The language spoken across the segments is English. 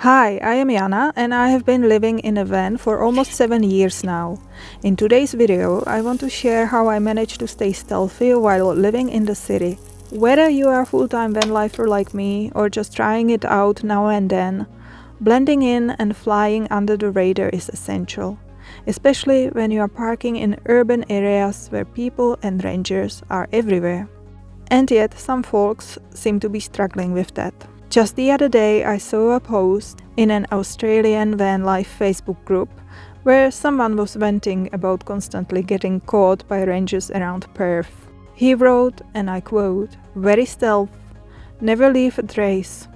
Hi, I am Jana and I have been living in a van for almost 7 years now. In today's video, I want to share how I managed to stay stealthy while living in the city. Whether you are a full-time van lifer like me or just trying it out now and then, blending in and flying under the radar is essential, especially when you are parking in urban areas where people and rangers are everywhere. And yet, some folks seem to be struggling with that. Just the other day I saw a post in an Australian Vanlife Facebook group where someone was venting about constantly getting caught by rangers around Perth. He wrote, and I quote, "Very stealth, never leave a trace,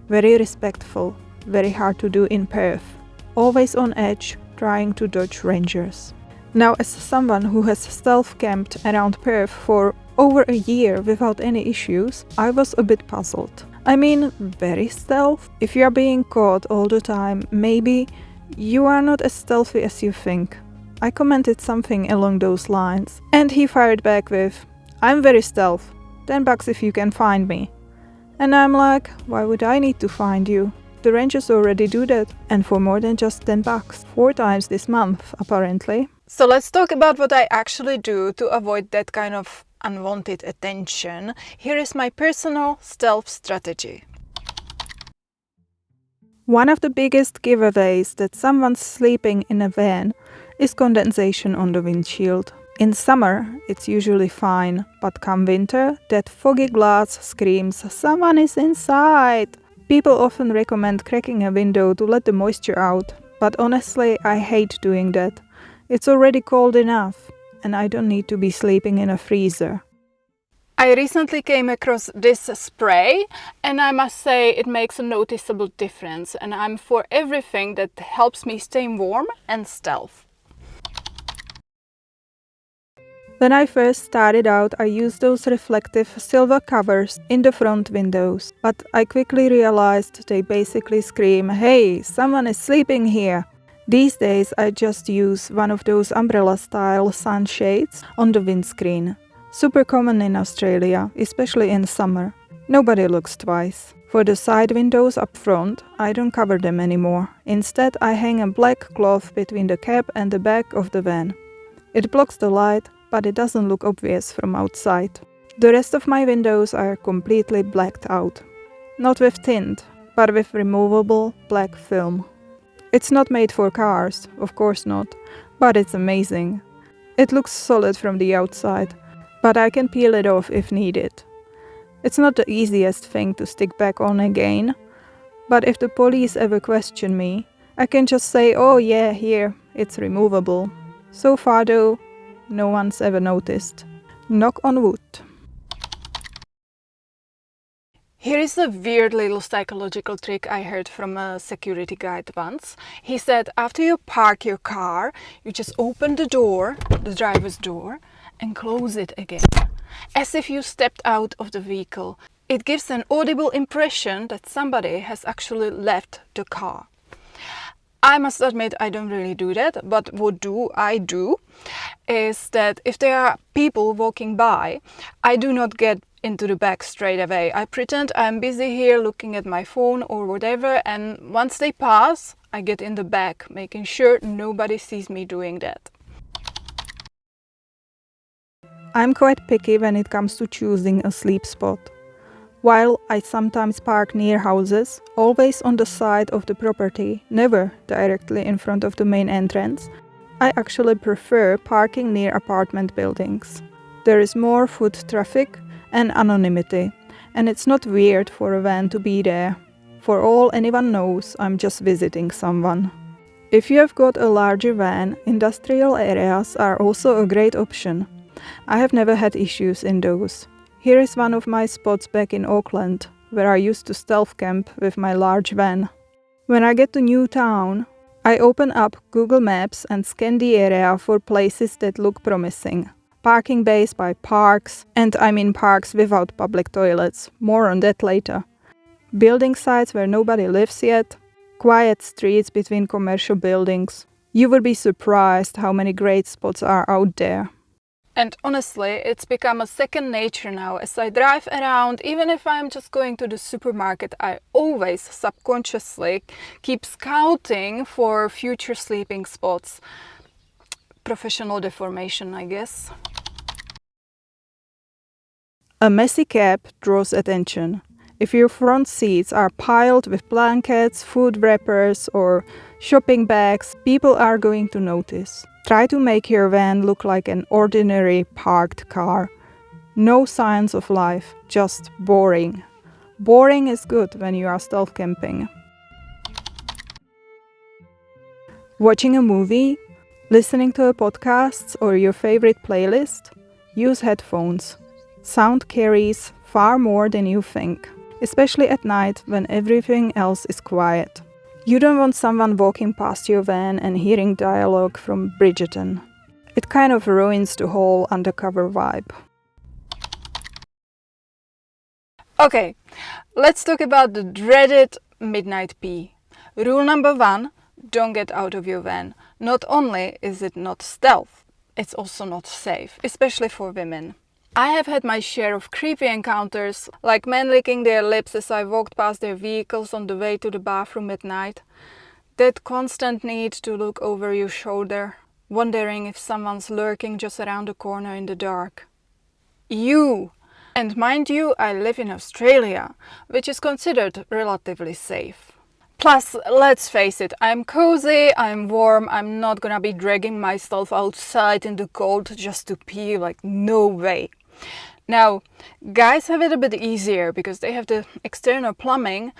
very respectful, very hard to do in Perth, always on edge, trying to dodge rangers." Now, as someone who has stealth camped around Perth for over a year without any issues, I was a bit puzzled. I mean, very stealth? If you are being caught all the time, maybe you are not as stealthy as you think. I commented something along those lines, and he fired back with, "I'm very stealth, $10 if you can find me." And I'm like, why would I need to find you? The rangers already do that, and for more than just $10, 4 times this month, apparently. So let's talk about what I actually do to avoid that kind of unwanted attention. Here is my personal stealth strategy. One of the biggest giveaways that someone's sleeping in a van is condensation on the windshield. In summer, it's usually fine, but come winter, that foggy glass screams, "Someone is inside!" People often recommend cracking a window to let the moisture out, but honestly, I hate doing that. It's already cold enough, and I don't need to be sleeping in a freezer. I recently came across this spray, and I must say it makes a noticeable difference, and I'm for everything that helps me stay warm and stealth. When I first started out, I used those reflective silver covers in the front windows, but I quickly realized they basically scream, "Hey, someone is sleeping here!" These days I just use one of those umbrella-style sunshades on the windscreen. Super common in Australia, especially in summer. Nobody looks twice. For the side windows up front, I don't cover them anymore. Instead, I hang a black cloth between the cab and the back of the van. It blocks the light, but it doesn't look obvious from outside. The rest of my windows are completely blacked out. Not with tint, but with removable black film. It's not made for cars, of course not, but it's amazing. It looks solid from the outside, but I can peel it off if needed. It's not the easiest thing to stick back on again, but if the police ever question me, I can just say, "Oh yeah, here, it's removable." So far though, no one's ever noticed. Knock on wood. Here is a weird little psychological trick I heard from a security guard once. He said after you park your car, you just open the door, the driver's door, and close it again, as if you stepped out of the vehicle. It gives an audible impression that somebody has actually left the car. I must admit I don't really do that, but what I do is that if there are people walking by, I do not get into the back straight away. I pretend I'm busy here looking at my phone or whatever, and once they pass, I get in the back, making sure nobody sees me doing that. I'm quite picky when it comes to choosing a sleep spot. While I sometimes park near houses, always on the side of the property, never directly in front of the main entrance, I actually prefer parking near apartment buildings. There is more foot traffic and anonymity, and it's not weird for a van to be there. For all anyone knows, I'm just visiting someone. If you have got a larger van, industrial areas are also a great option. I have never had issues in those. Here is one of my spots back in Auckland, where I used to stealth camp with my large van. When I get to new town, I open up Google Maps and scan the area for places that look promising. Parking bays by parks, and I mean parks without public toilets, more on that later. Building sites where nobody lives yet, quiet streets between commercial buildings. You will be surprised how many great spots are out there. And honestly, it's become a second nature now. As I drive around, even if I'm just going to the supermarket, I always subconsciously keep scouting for future sleeping spots. Professional deformation, I guess. A messy cab draws attention. If your front seats are piled with blankets, food wrappers, or shopping bags, people are going to notice. Try to make your van look like an ordinary parked car. No signs of life, just boring. Boring is good when you are stealth camping. Watching a movie, listening to a podcast or your favorite playlist? Use headphones. Sound carries far more than you think, especially at night when everything else is quiet. You don't want someone walking past your van and hearing dialogue from Bridgerton. It kind of ruins the whole undercover vibe. Okay, let's talk about the dreaded midnight pee. Rule number 1, don't get out of your van. Not only is it not stealth, it's also not safe, especially for women. I have had my share of creepy encounters, like men licking their lips as I walked past their vehicles on the way to the bathroom at night. That constant need to look over your shoulder, wondering if someone's lurking just around the corner in the dark. And mind you, I live in Australia, which is considered relatively safe. Plus, let's face it, I'm cozy, I'm warm, I'm not gonna be dragging myself outside in the cold just to pee, like no way. Now, guys have it a bit easier because they have the external plumbing.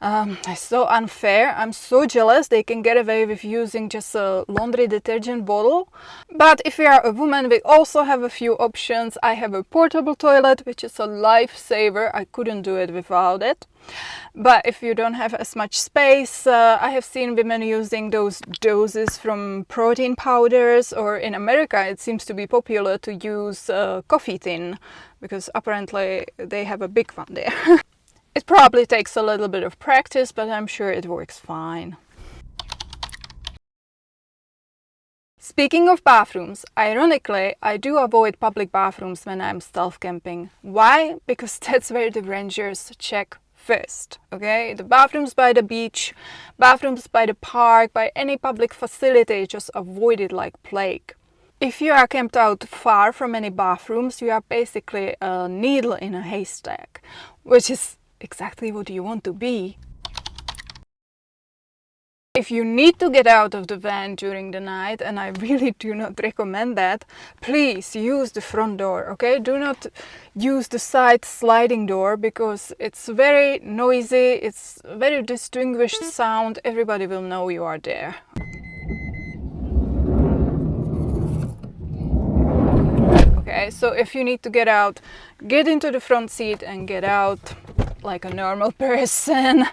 It's so unfair. I'm so jealous they can get away with using just a laundry detergent bottle. But if you are a woman, we also have a few options. I have a portable toilet, which is a lifesaver. I couldn't do it without it. But if you don't have as much space, I have seen women using those doses from protein powders, or in America it seems to be popular to use coffee tin, because apparently they have a big one there. It probably takes a little bit of practice, but I'm sure it works fine. Speaking of bathrooms, ironically, I do avoid public bathrooms when I'm stealth camping. Why? Because that's where the rangers check first, okay? The bathrooms by the beach, bathrooms by the park, by any public facility, just avoid it like plague. If you are camped out far from any bathrooms, you are basically a needle in a haystack, which is exactly what you want to be. If you need to get out of the van during the night, and I really do not recommend that, please use the front door, okay? Do not use the side sliding door because it's very noisy, it's a very distinguished sound, everybody will know you are there. Okay, so if you need to get out, get into the front seat and get out like a normal person.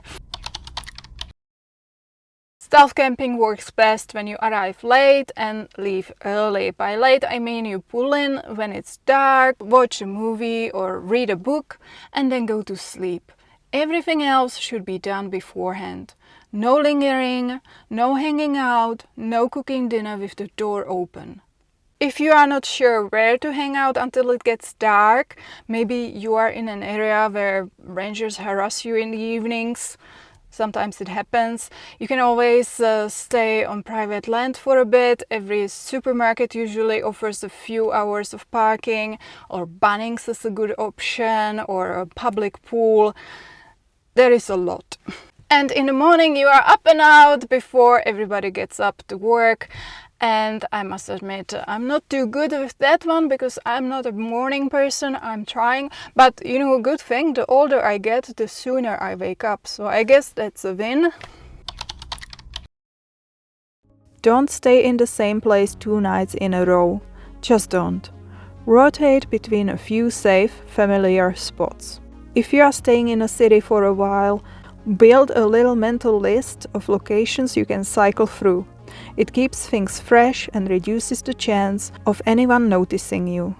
Stealth camping works best when you arrive late and leave early. By late I mean you pull in when it's dark, watch a movie or read a book, and then go to sleep. Everything else should be done beforehand. No lingering, no hanging out, no cooking dinner with the door open. If you are not sure where to hang out until it gets dark, maybe you are in an area where rangers harass you in the evenings. Sometimes it happens. You can always stay on private land for a bit. Every supermarket usually offers a few hours of parking, or Bunnings is a good option, or a public pool. There is a lot. And in the morning you are up and out before everybody gets up to work. And I must admit, I'm not too good with that one because I'm not a morning person. I'm trying, but you know, a good thing, the older I get, the sooner I wake up. So I guess that's a win. Don't stay in the same place 2 nights in a row. Just don't. Rotate between a few safe, familiar spots. If you are staying in a city for a while, build a little mental list of locations you can cycle through. It keeps things fresh and reduces the chance of anyone noticing you.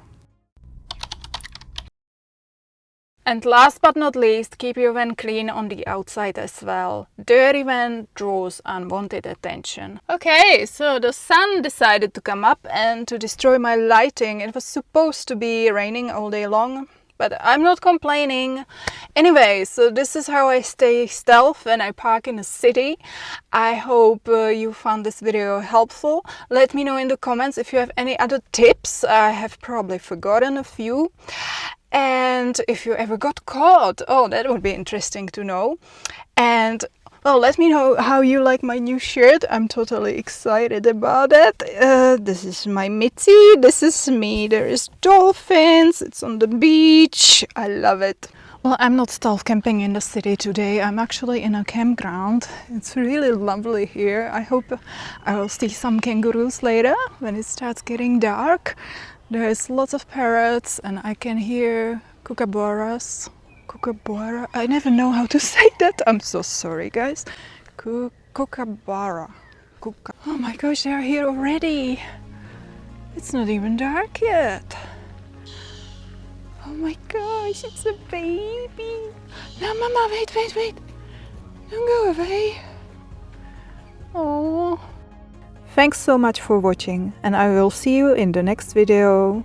And last but not least, keep your van clean on the outside as well. Dirty van draws unwanted attention. Okay, so the sun decided to come up and to destroy my lighting. It was supposed to be raining all day long, but I'm not complaining. Anyway, so this is how I stay stealth when I park in a city. I hope you found this video helpful. Let me know in the comments if you have any other tips. I have probably forgotten a few. And if you ever got caught, oh, that would be interesting to know. And well, let me know how you like my new shirt. I'm totally excited about it. This is my Mitzi. This is me. There is dolphins. It's on the beach. I love it. Well, I'm not stealth camping in the city today. I'm actually in a campground. It's really lovely here. I hope I will see some kangaroos later when it starts getting dark. There's lots of parrots and I can hear kookaburras. Kookaburra. I never know how to say that. I'm so sorry, guys. Kookaburra. Oh my gosh, they are here already. It's not even dark yet. Oh my gosh, it's a baby. No, Mama, wait. Don't go away. Oh. Thanks so much for watching, and I will see you in the next video.